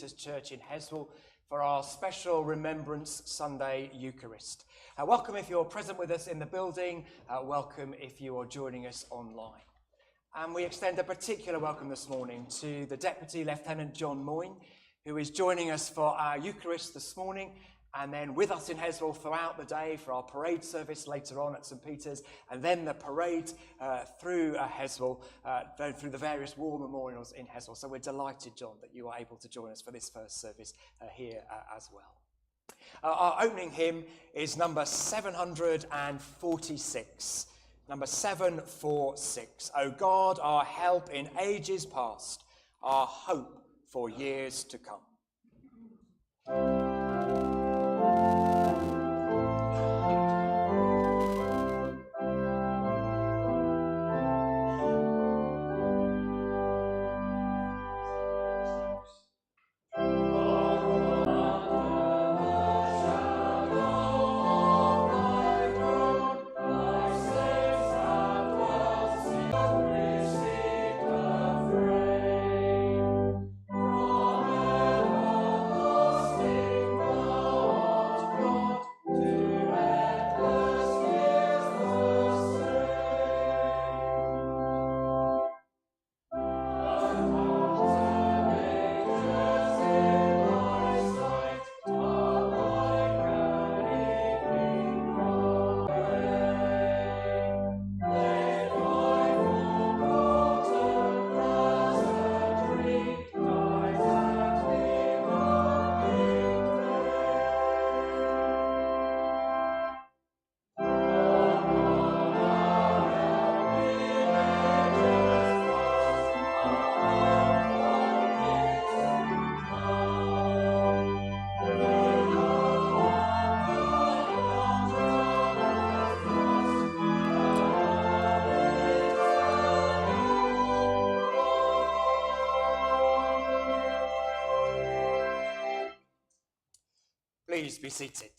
Peter's Church in Heswall for our special Remembrance Sunday Eucharist. Welcome if you're present with us in the building. Welcome if you are joining us online. And we extend a particular welcome this morning to the Deputy Lieutenant John Moyne, who is joining us for our Eucharist this morning, and then with us in Heswall throughout the day for our parade service later on at St Peter's, and then the parade through Heswall, through the various war memorials in Heswall. So we're delighted, John, that you are able to join us for this first service here as well. Our opening hymn is number 746. Number 746. O God, our help in ages past, our hope for years to come. Please be seated.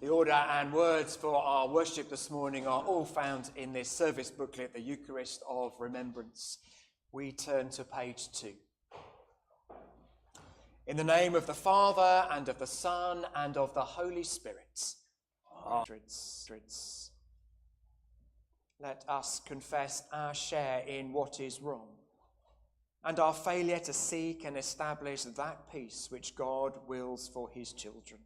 The order and words for our worship this morning are all found in this service booklet, the Eucharist of Remembrance. We turn to page 2. In the name of the Father, and of the Son, and of the Holy Spirit. Amen. Let us confess our share in what is wrong, and our failure to seek and establish that peace which God wills for his children.